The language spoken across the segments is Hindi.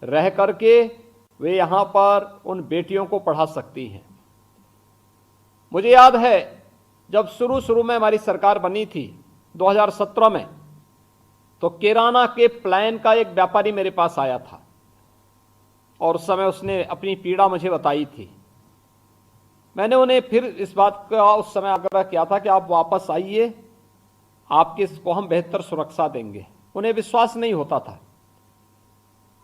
रह करके वे यहाँ पर उन बेटियों को पढ़ा सकती हैं। मुझे याद है जब शुरू में हमारी सरकार बनी थी 2017 में, तो किराना के प्लान का एक व्यापारी मेरे पास आया था और उस समय उसने अपनी पीड़ा मुझे बताई थी। मैंने उन्हें फिर इस बात का उस समय आग्रह किया था कि आप वापस आइए, आपके को हम बेहतर सुरक्षा देंगे। उन्हें विश्वास नहीं होता था।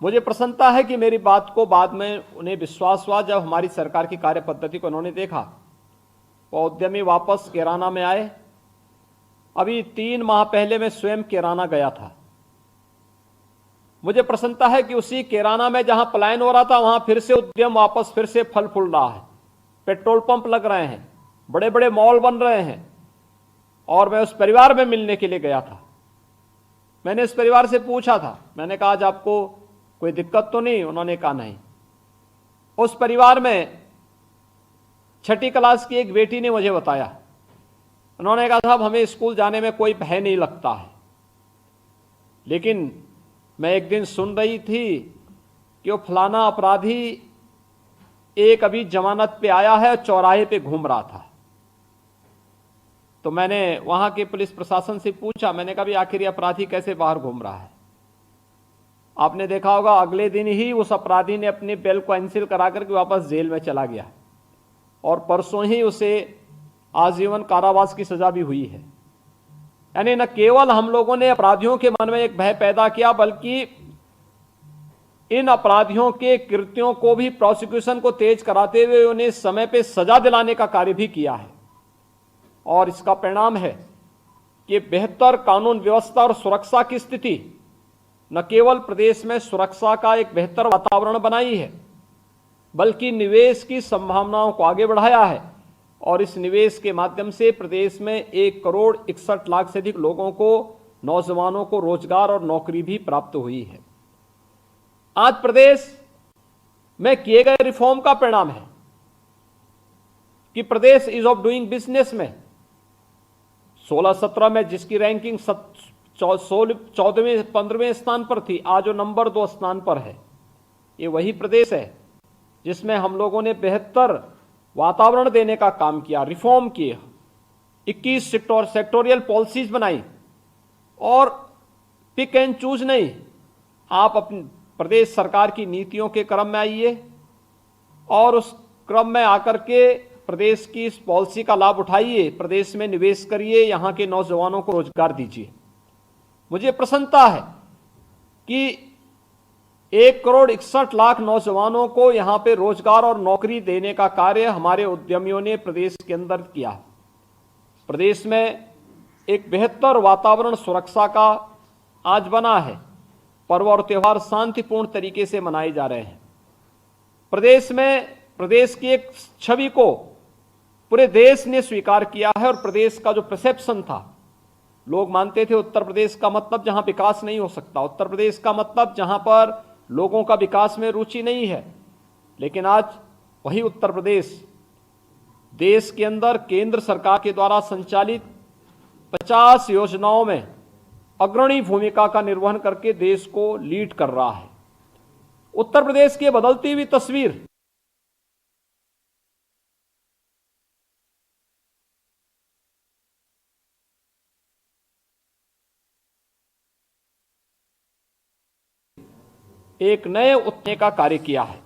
मुझे प्रसन्नता है कि मेरी बात को बाद में उन्हें विश्वास हुआ जब हमारी सरकार की कार्य पद्धति को उन्होंने देखा। वो उद्यमी वापस किराना में आए। अभी 3 माह पहले मैं स्वयं किराना गया था। मुझे प्रसन्नता है कि उसी किराना में जहां पलायन हो रहा था वहां फिर से उद्यम वापस फिर से फल फूल रहा है। पेट्रोल पंप लग रहे हैं, बड़े बड़े मॉल बन रहे हैं। और मैं उस परिवार में मिलने के लिए गया था। मैंने इस परिवार से पूछा था, मैंने कहा आज आपको कोई दिक्कत तो नहीं? उन्होंने कहा नहीं। उस परिवार में 6ठी क्लास की एक बेटी ने मुझे बताया, उन्होंने कहा साहब हमें स्कूल जाने में कोई भय नहीं लगता है, लेकिन मैं एक दिन सुन रही थी कि वो फलाना अपराधी एक अभी जमानत पे आया है और चौराहे पे घूम रहा था। तो मैंने वहां के पुलिस प्रशासन से पूछा, मैंने कहा भी आखिर ये अपराधी कैसे बाहर घूम रहा है? आपने देखा होगा अगले दिन ही उस अपराधी ने अपने बेल को कैंसिल करा करके वापस जेल में चला गया और परसों ही उसे आजीवन कारावास की सजा भी हुई है। यानी न केवल हम लोगों ने अपराधियों के मन में एक भय पैदा किया, बल्कि इन अपराधियों के कृत्यों को भी प्रोसिक्यूशन को तेज कराते हुए उन्हें समय पे सजा दिलाने का कार्य भी किया है। और इसका परिणाम है कि बेहतर कानून व्यवस्था और सुरक्षा की स्थिति न केवल प्रदेश में सुरक्षा का एक बेहतर वातावरण बनाई है, बल्कि निवेश की संभावनाओं को आगे बढ़ाया है। और इस निवेश के माध्यम से प्रदेश में 1,61,00,000 से अधिक लोगों को, नौजवानों को रोजगार और नौकरी भी प्राप्त हुई है। आज प्रदेश में किए गए रिफॉर्म का परिणाम है कि प्रदेश इज ऑफ डूइंग बिजनेस में 16-17 में जिसकी रैंकिंग 14वें 15वें स्थान पर थी, आज वो नंबर 2 स्थान पर है। ये वही प्रदेश है जिसमें हम लोगों ने बेहतर वातावरण देने का काम किया, रिफॉर्म किए, 21 सेक्टोरियल पॉलिसीज बनाई और पिक एंड चूज नहीं। आप अपनी प्रदेश सरकार की नीतियों के क्रम में आइए और उस क्रम में आकर के प्रदेश की इस पॉलिसी का लाभ उठाइए, प्रदेश में निवेश करिए, यहां के नौजवानों को रोजगार दीजिए। मुझे प्रसन्नता है कि 1,61,00,000 नौजवानों को यहां पे रोजगार और नौकरी देने का कार्य हमारे उद्यमियों ने प्रदेश के अंदर किया। प्रदेश में एक बेहतर वातावरण सुरक्षा का आज बना है। पर्व और त्योहार शांतिपूर्ण तरीके से मनाए जा रहे हैं। प्रदेश में प्रदेश की एक छवि को पूरे देश ने स्वीकार किया है। और प्रदेश का जो परसेप्शन था, लोग मानते थे उत्तर प्रदेश का मतलब जहां विकास नहीं हो सकता, उत्तर प्रदेश का मतलब जहां पर लोगों का विकास में रुचि नहीं है। लेकिन आज वही उत्तर प्रदेश देश के अंदर केंद्र सरकार के द्वारा संचालित 50 योजनाओं में अग्रणी भूमिका का निर्वहन करके देश को लीड कर रहा है। उत्तर प्रदेश की बदलती हुई तस्वीर एक नए उठने का कार्य किया है।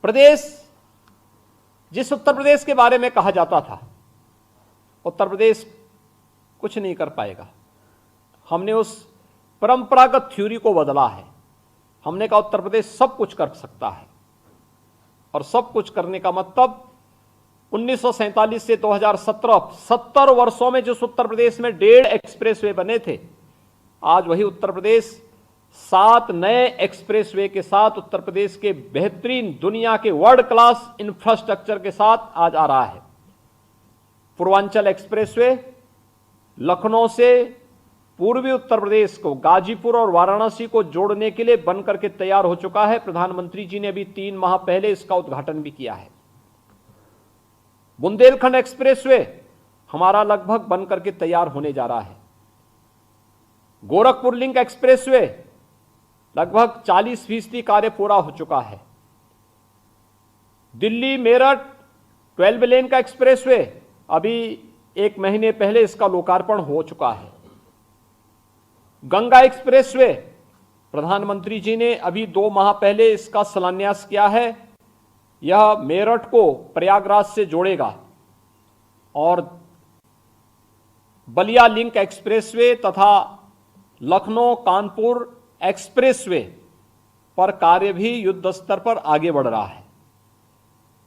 प्रदेश, जिस उत्तर प्रदेश के बारे में कहा जाता था उत्तर प्रदेश कुछ नहीं कर पाएगा, हमने उस परंपरागत थ्योरी को बदला है। हमने कहा उत्तर प्रदेश सब कुछ कर सकता है। और सब कुछ करने का मतलब 1947 से 2017 70 वर्षों में जिस उत्तर प्रदेश में 1.5 एक्सप्रेसवे बने थे, आज वही उत्तर प्रदेश 7 नए एक्सप्रेसवे के साथ उत्तर प्रदेश के बेहतरीन, दुनिया के वर्ल्ड क्लास इंफ्रास्ट्रक्चर के साथ आज आ रहा है। पूर्वांचल एक्सप्रेसवे लखनऊ से पूर्वी उत्तर प्रदेश को, गाजीपुर और वाराणसी को जोड़ने के लिए बनकर के तैयार हो चुका है। प्रधानमंत्री जी ने अभी 3 माह पहले इसका उद्घाटन भी किया है। बुंदेलखंड एक्सप्रेसवे हमारा लगभग बनकर के तैयार होने जा रहा है। गोरखपुर लिंक एक्सप्रेसवे लगभग 40% कार्य पूरा हो चुका है। दिल्ली मेरठ 12 लेन का एक्सप्रेसवे अभी 1 महीने पहले इसका लोकार्पण हो चुका है। गंगा एक्सप्रेसवे प्रधानमंत्री जी ने अभी 2 माह पहले इसका शिलान्यास किया है। यह मेरठ को प्रयागराज से जोड़ेगा और बलिया लिंक एक्सप्रेसवे तथा लखनऊ कानपुर एक्सप्रेसवे पर कार्य भी युद्ध स्तर पर आगे बढ़ रहा है।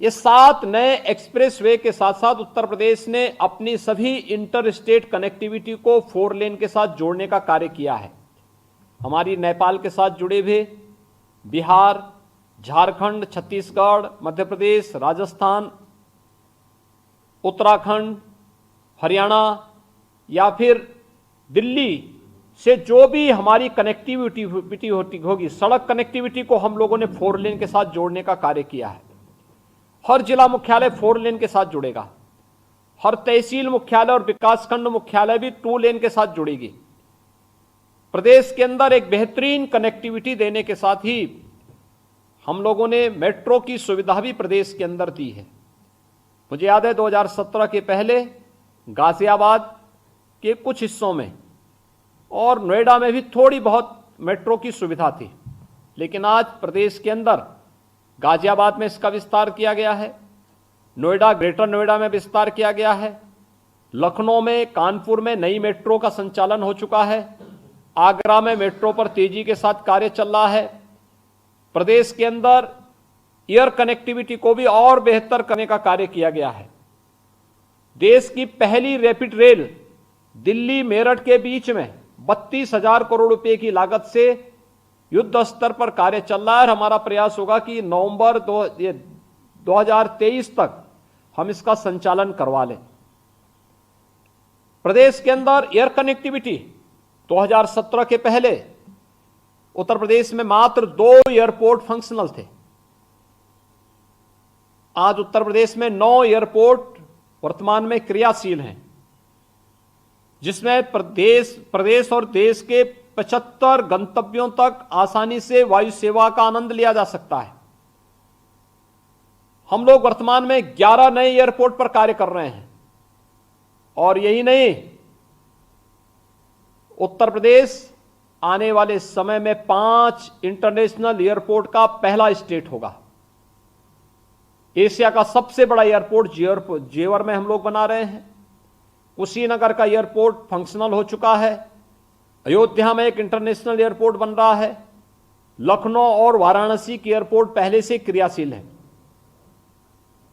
ये 7 नए एक्सप्रेसवे के साथ साथ उत्तर प्रदेश ने अपनी सभी इंटर स्टेट कनेक्टिविटी को 4 लेन के साथ जोड़ने का कार्य किया है। हमारी नेपाल के साथ जुड़े हुए बिहार, झारखंड, छत्तीसगढ़, मध्य प्रदेश, राजस्थान, उत्तराखंड, हरियाणा या फिर दिल्ली से जो भी हमारी कनेक्टिविटी होगी, सड़क कनेक्टिविटी को हम लोगों ने 4 लेन के साथ जोड़ने का कार्य किया है। हर जिला मुख्यालय 4 लेन के साथ जुड़ेगा। हर तहसील मुख्यालय और विकासखंड मुख्यालय भी 2 लेन के साथ जुड़ेगी। प्रदेश के अंदर एक बेहतरीन कनेक्टिविटी देने के साथ ही हम लोगों ने मेट्रो की सुविधा भी प्रदेश के अंदर दी है। मुझे याद है 2017 के पहले गाजियाबाद के कुछ हिस्सों में और नोएडा में भी थोड़ी बहुत मेट्रो की सुविधा थी, लेकिन आज प्रदेश के अंदर गाजियाबाद में इसका विस्तार किया गया है, नोएडा, ग्रेटर नोएडा में विस्तार किया गया है, लखनऊ में, कानपुर में नई मेट्रो का संचालन हो चुका है, आगरा में मेट्रो पर तेजी के साथ कार्य चल रहा है। प्रदेश के अंदर एयर कनेक्टिविटी को भी और बेहतर करने का कार्य किया गया है। देश की पहली रैपिड रेल दिल्ली मेरठ के बीच में 32,000 करोड़ रुपए की लागत से युद्ध स्तर पर कार्य चल रहा है और हमारा प्रयास होगा कि नवंबर 2023 तक हम इसका संचालन करवा लें। प्रदेश के अंदर एयर कनेक्टिविटी 2017 के पहले उत्तर प्रदेश में मात्र 2 एयरपोर्ट फंक्शनल थे। आज उत्तर प्रदेश में 9 एयरपोर्ट वर्तमान में क्रियाशील हैं, जिसमें प्रदेश और देश के 75 गंतव्यों तक आसानी से वायु सेवा का आनंद लिया जा सकता है। हम लोग वर्तमान में 11 नए एयरपोर्ट पर कार्य कर रहे हैं और यही नहीं, उत्तर प्रदेश आने वाले समय में 5 इंटरनेशनल एयरपोर्ट का पहला स्टेट होगा। एशिया का सबसे बड़ा एयरपोर्ट जेवर में हम लोग बना रहे हैं। कुशीनगर का एयरपोर्ट फंक्शनल हो चुका है। अयोध्या में एक इंटरनेशनल एयरपोर्ट बन रहा है। लखनऊ और वाराणसी की एयरपोर्ट पहले से क्रियाशील है।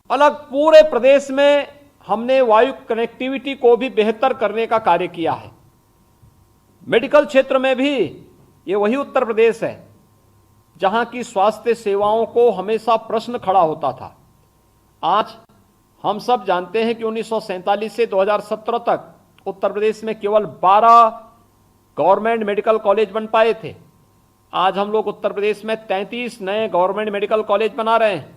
अलग पूरे प्रदेश में हमने वायु कनेक्टिविटी को भी बेहतर करने का कार्य किया है। मेडिकल क्षेत्र में भी ये वही उत्तर प्रदेश है जहां की स्वास्थ्य सेवाओं को हमेशा प्रश्न खड़ा होता था। आज हम सब जानते हैं कि 1947 से 2017 तक उत्तर प्रदेश में केवल 12 गवर्नमेंट मेडिकल कॉलेज बन पाए थे। आज हम लोग उत्तर प्रदेश में 33 नए गवर्नमेंट मेडिकल कॉलेज बना रहे हैं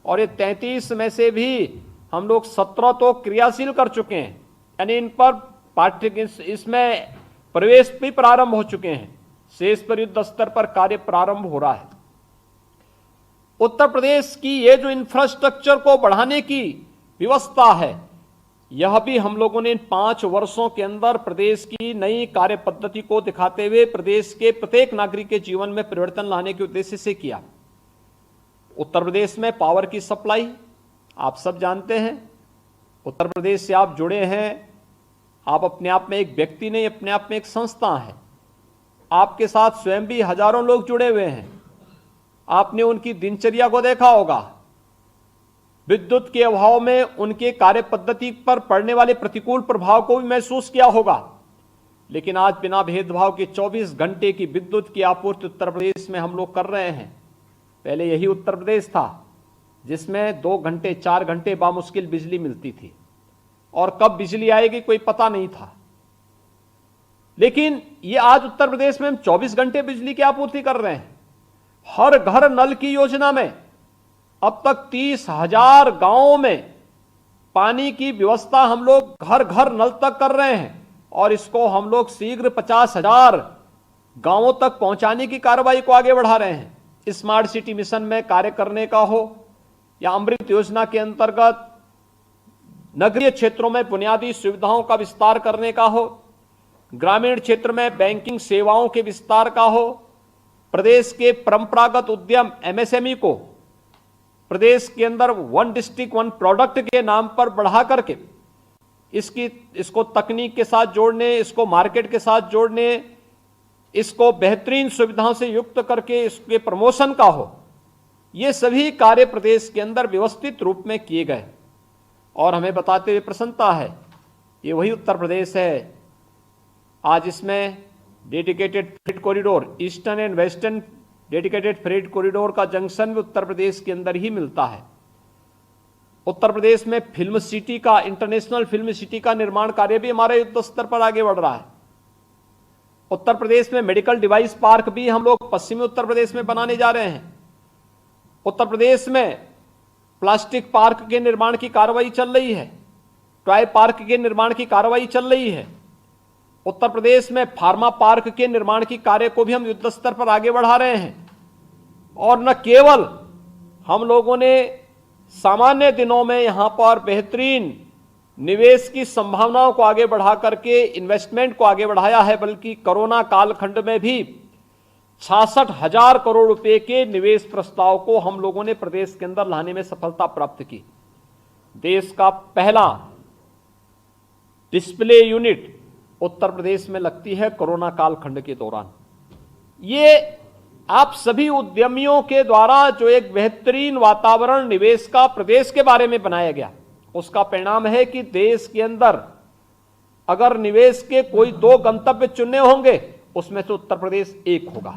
और ये 33 में से भी हम लोग 17 तो क्रियाशील कर चुके हैं, यानी इन पर इसमें प्रवेश भी प्रारंभ हो चुके हैं। शेष पर युद्ध स्तर पर कार्य प्रारंभ हो रहा है। उत्तर प्रदेश की ये जो इंफ्रास्ट्रक्चर को बढ़ाने की व्यवस्था है, यह भी हम लोगों ने इन 5 वर्षों के अंदर प्रदेश की नई कार्य पद्धति को दिखाते हुए प्रदेश के प्रत्येक नागरिक के जीवन में परिवर्तन लाने के उद्देश्य से किया। उत्तर प्रदेश में पावर की सप्लाई आप सब जानते हैं। उत्तर प्रदेश से आप जुड़े हैं, आप अपने आप में एक व्यक्ति नहीं, अपने आप में एक संस्था है। आपके साथ स्वयं भी हजारों लोग जुड़े हुए हैं। आपने उनकी दिनचर्या को देखा होगा। विद्युत के अभाव में उनके कार्य पद्धति पर पड़ने वाले प्रतिकूल प्रभाव को भी महसूस किया होगा, लेकिन आज बिना भेदभाव के 24 घंटे की विद्युत की आपूर्ति उत्तर प्रदेश में हम लोग कर रहे हैं। पहले यही उत्तर प्रदेश था जिसमें 2 घंटे 4 घंटे बामुश्किल बिजली मिलती थी और कब बिजली आएगी कोई पता नहीं था। लेकिन ये आज उत्तर प्रदेश में हम 24 घंटे बिजली की आपूर्ति कर रहे हैं। हर घर नल की योजना में अब तक 30,000 गांवों में पानी की व्यवस्था हम लोग घर घर नल तक कर रहे हैं और इसको हम लोग शीघ्र 50,000 गांवों तक पहुंचाने की कार्रवाई को आगे बढ़ा रहे हैं। स्मार्ट सिटी मिशन में कार्य करने का हो या अमृत योजना के अंतर्गत नगरीय क्षेत्रों में बुनियादी सुविधाओं का विस्तार करने का हो, ग्रामीण क्षेत्र में बैंकिंग सेवाओं के विस्तार का हो, प्रदेश के परंपरागत उद्यम एमएसएमई को प्रदेश के अंदर वन डिस्ट्रिक्ट वन प्रोडक्ट के नाम पर बढ़ा करके इसको तकनीक के साथ जोड़ने, इसको मार्केट के साथ जोड़ने, इसको बेहतरीन सुविधाओं से युक्त करके इसके प्रमोशन का हो, ये सभी कार्य प्रदेश के अंदर व्यवस्थित रूप में किए गए। और हमें बताते हुए प्रसन्नता है, ये वही उत्तर प्रदेश है आज इसमें dedicated freight corridor, eastern and western dedicated freight corridor का जंक्शन भी उत्तर प्रदेश के अंदर ही मिलता है। उत्तर प्रदेश में फिल्म सिटी का, इंटरनेशनल फिल्म सिटी का निर्माण कार्य भी हमारे युद्ध स्तर पर आगे बढ़ रहा है। उत्तर प्रदेश में मेडिकल डिवाइस पार्क भी हम लोग पश्चिमी उत्तर प्रदेश में बनाने जा रहे हैं। उत्तर प्रदेश में प्लास्टिक पार्क के निर्माण की कार्रवाई चल रही है, टॉय पार्क के निर्माण की कार्रवाई चल रही है। उत्तर प्रदेश में फार्मा पार्क के निर्माण की कार्य को भी हम युद्ध स्तर पर आगे बढ़ा रहे हैं। और न केवल हम लोगों ने सामान्य दिनों में यहां पर बेहतरीन निवेश की संभावनाओं को आगे बढ़ा करके इन्वेस्टमेंट को आगे बढ़ाया है, बल्कि कोरोना कालखंड में भी 66,000 करोड़ रुपए के निवेश प्रस्ताव को हम लोगों ने प्रदेश के अंदर लाने में सफलता प्राप्त की। देश का पहला डिस्प्ले यूनिट उत्तर प्रदेश में लगती है कोरोना कालखंड के दौरान। ये आप सभी उद्यमियों के द्वारा जो एक बेहतरीन वातावरण निवेश का प्रदेश के बारे में बनाया गया, उसका परिणाम है कि देश के अंदर अगर निवेश के कोई 2 गंतव्य चुनने होंगे, उसमें से उत्तर प्रदेश एक होगा।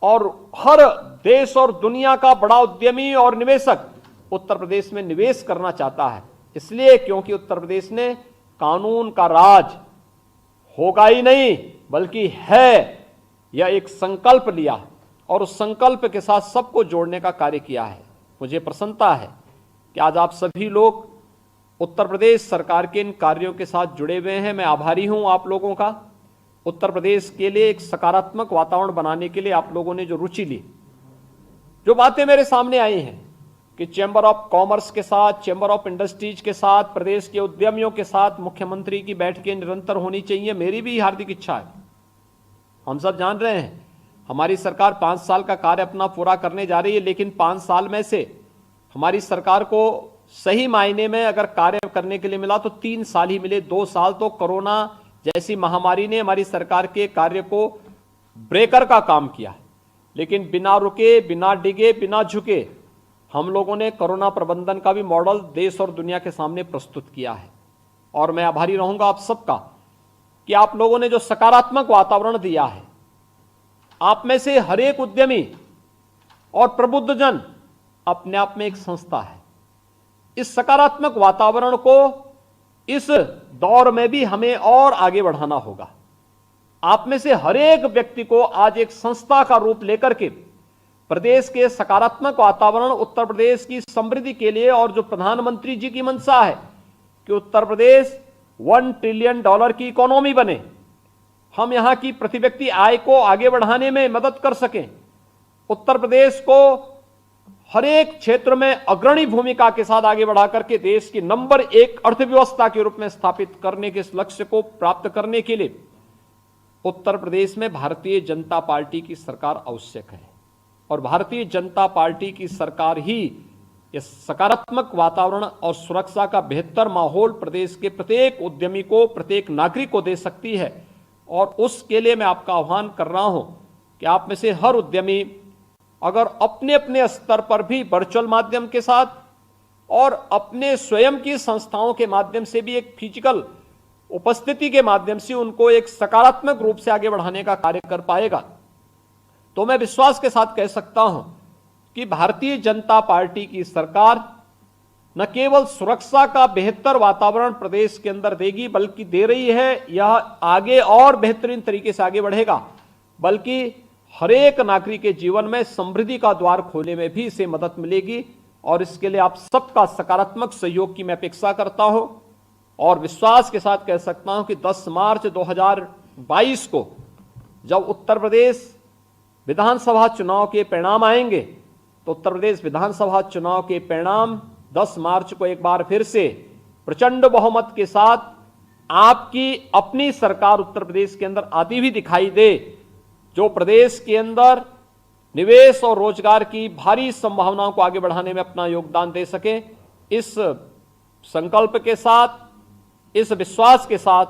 और हर देश और दुनिया का बड़ा उद्यमी और निवेशक उत्तर प्रदेश में निवेश करना चाहता है, इसलिए क्योंकि उत्तर प्रदेश ने कानून का राज होगा ही नहीं बल्कि है, यह एक संकल्प लिया और उस संकल्प के साथ सबको जोड़ने का कार्य किया है। मुझे प्रसन्नता है कि आज आप सभी लोग उत्तर प्रदेश सरकार के इन कार्यों के साथ जुड़े हुए हैं। मैं आभारी हूं आप लोगों का। उत्तर प्रदेश के लिए एक सकारात्मक वातावरण बनाने के लिए आप लोगों ने जो रुचि ली, जो बातें मेरे सामने आई हैं कि चैम्बर ऑफ कॉमर्स के साथ, चैम्बर ऑफ इंडस्ट्रीज के साथ, प्रदेश के उद्यमियों के साथ मुख्यमंत्री की बैठकें निरंतर होनी चाहिए, मेरी भी हार्दिक इच्छा है। हम सब जान रहे हैं हमारी सरकार 5 साल का कार्य अपना पूरा करने जा रही है, लेकिन 5 साल में से हमारी सरकार को सही मायने में अगर कार्य करने के लिए मिला तो 3 साल ही मिले। 2 साल तो कोरोना जैसी महामारी ने हमारी सरकार के कार्य को ब्रेकर का काम किया, लेकिन बिना रुके, बिना डिगे, बिना झुके हम लोगों ने कोरोना प्रबंधन का भी मॉडल देश और दुनिया के सामने प्रस्तुत किया है। और मैं आभारी रहूंगा आप सबका कि आप लोगों ने जो सकारात्मक वातावरण दिया है। आप में से हर एक उद्यमी और प्रबुद्ध जन अपने आप में एक संस्था है। इस सकारात्मक वातावरण को इस दौर में भी हमें और आगे बढ़ाना होगा। आप में से हर एक व्यक्ति को आज एक संस्था का रूप लेकर के प्रदेश के सकारात्मक वातावरण, उत्तर प्रदेश की समृद्धि के लिए, और जो प्रधानमंत्री जी की मंशा है कि उत्तर प्रदेश $1 ट्रिलियन की इकोनॉमी बने, हम यहां की प्रति व्यक्ति आय को आगे बढ़ाने में मदद कर सकें, उत्तर प्रदेश को हर एक क्षेत्र में अग्रणी भूमिका के साथ आगे बढ़ा करके देश की नंबर 1 अर्थव्यवस्था के रूप में स्थापित करने के इस लक्ष्य को प्राप्त करने के लिए उत्तर प्रदेश में भारतीय जनता पार्टी की सरकार आवश्यक है। और भारतीय जनता पार्टी की सरकार ही इस सकारात्मक वातावरण और सुरक्षा का बेहतर माहौल प्रदेश के प्रत्येक उद्यमी को, प्रत्येक नागरिक को दे सकती है। और उसके लिए मैं आपका आह्वान कर रहा हूं कि आप में से हर उद्यमी अगर अपने अपने स्तर पर भी वर्चुअल माध्यम के साथ और अपने स्वयं की संस्थाओं के माध्यम से भी एक फिजिकल उपस्थिति के माध्यम से उनको एक सकारात्मक रूप से आगे बढ़ाने का कार्य कर पाएगा, तो मैं विश्वास के साथ कह सकता हूं कि भारतीय जनता पार्टी की सरकार न केवल सुरक्षा का बेहतर वातावरण प्रदेश के अंदर देगी, बल्कि दे रही है, यह आगे और बेहतरीन तरीके से आगे बढ़ेगा, बल्कि हर एक नागरिक के जीवन में समृद्धि का द्वार खोलने में भी इसे मदद मिलेगी। और इसके लिए आप सबका सकारात्मक सहयोग की मैं अपेक्षा करता हूं और विश्वास के साथ कह सकता हूं कि 10 मार्च 2022 को जब उत्तर प्रदेश विधानसभा चुनाव के परिणाम आएंगे तो उत्तर प्रदेश विधानसभा चुनाव के परिणाम 10 मार्च को एक बार फिर से प्रचंड बहुमत के साथ आपकी अपनी सरकार उत्तर प्रदेश के अंदर आती हुई दिखाई दे, जो प्रदेश के अंदर निवेश और रोजगार की भारी संभावनाओं को आगे बढ़ाने में अपना योगदान दे सके। इस संकल्प के साथ, इस विश्वास के साथ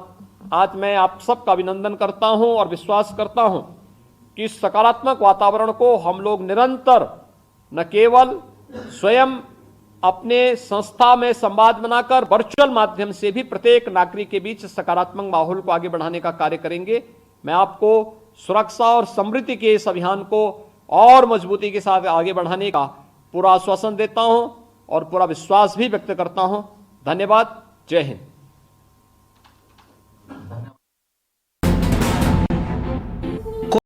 आज मैं आप सबका अभिनंदन करता हूं और विश्वास करता हूं कि इस सकारात्मक वातावरण को हम लोग निरंतर न केवल स्वयं अपने संस्था में संवाद बनाकर वर्चुअल माध्यम से भी प्रत्येक नागरिक के बीच सकारात्मक माहौल को आगे बढ़ाने का कार्य करेंगे। मैं आपको सुरक्षा और समृद्धि के इस अभियान को और मजबूती के साथ आगे बढ़ाने का पूरा आश्वासन देता हूं और पूरा विश्वास भी व्यक्त करता हूं। धन्यवाद। जय हिंद।